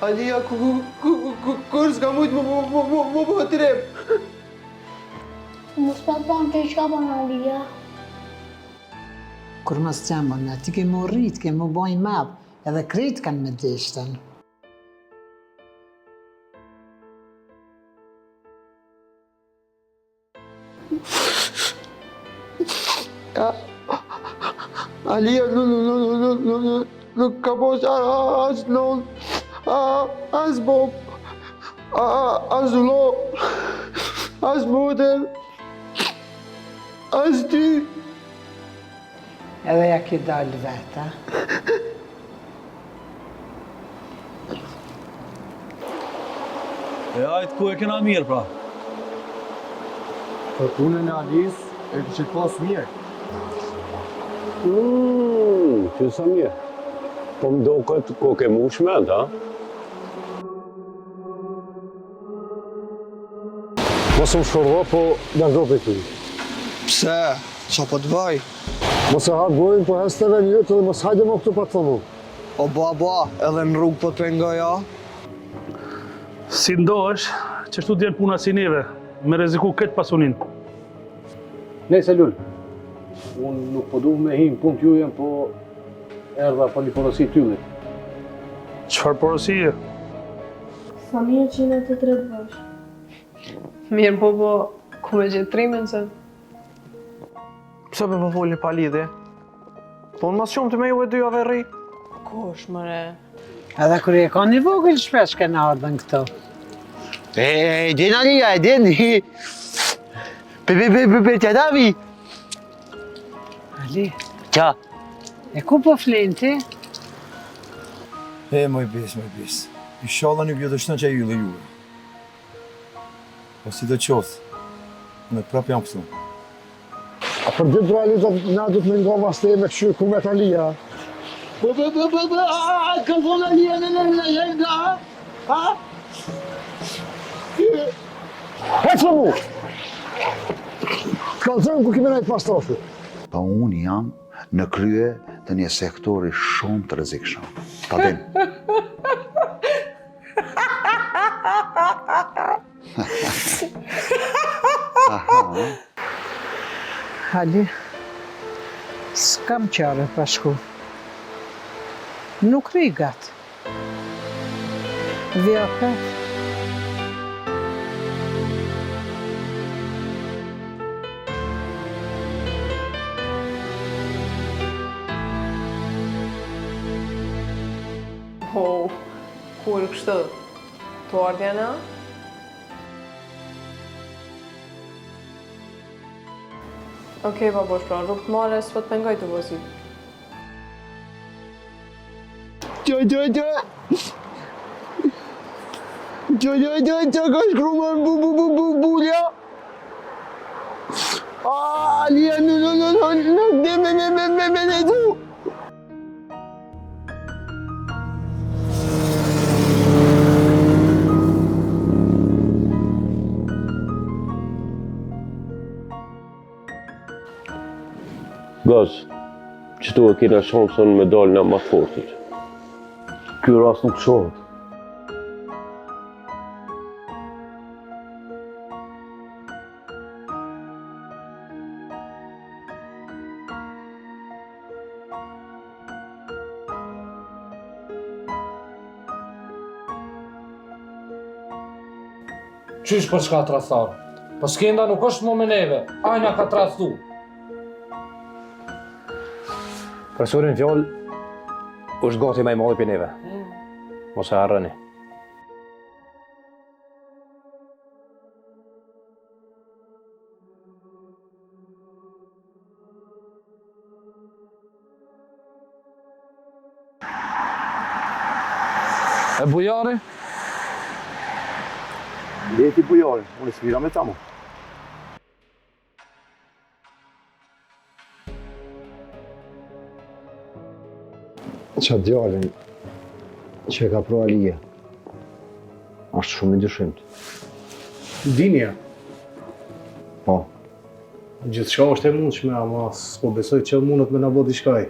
Alia, kur s'ka mujtë më bëhë të rem? Mos pa ban që shka ban Alia. Kur mos qemë, në ti ke më rritë, ke më bojnë madhë, edhe krejtë kanë me deshtën. Alia, nuk ka posh as non, as bob, as lo, as moder, as ty. Edhe ja ki dalë vetë, E ajtë ku e kena mirë, pra? Për punën e Alis, e kështë pas mirë. Që sa mirë. Po më do këtë ko ke mu shmet, ha? Mos më shordo, po da do për ty. Pse? Qa po të vaj? Mos e hatë gojnë, po hes të venjët dhe mos hajde më këtu pa të thonë. O ba, edhe në rrugë po të pengoja? Si ndohesh, që shtu t'jenë puna si neve, me reziku këtë pasunin. Nese Lull, unë nuk po du me himë punë t'jujen, po erdha po një porosi t'yllit. Qfar porosie? Sa mirë që në të tretë bësh. Mirë po, ku me gjithë trimin se... Pse për po folni pa lidhje? Po në mas shumë të me ju e dy averri? Kosh, mëre... edhe kur e ka një vogël shpesh ke në ardhen këto. E din Alia, e din. Pe të davi. Ali, Qa? e ku po flenë ti? E, moj bis. Inshallah nuk ju dështën që e ju dhe juve. Po si të qoftë, në prap jam këtu. A për ditë drali, na du të me nga vaste me këshyrë ku me t'Alia. Ka thonë Alia në jenga, ha? Hecë mu! T'kallëzëm ku kime najtë pas trofi. Pa unë jam në krye të një sektori shumë të rrezikshëm. Ta din. Ali, s'kam qare pa shku. Nuk rigat. Vjaka. Po, kur kështë të ardhja na? Okej, babosh, pra, rrugë të mare s'po të pengoj të vozit. Qa ka shkru më bulja? Alia, nuk dhe me ne du. Gaz, qëtu e kina shansën me dalë nga ma fortit. Ky rast nuk qohet. Qysh për shka të rastarë? Po skenda nuk është më me neve, ajna ka të rastu. Profesorin fjoll është gati me i madhi për neve. Mos e harrëni. E bujari? Leti bujari, unë e svira me tamo. Qa djallin që e ka pro Alia, është shumë i dyshimt. Dinja. Po. Gjithçka është e mundshme, ama s'po besoj që mundet me na bë diçka ai.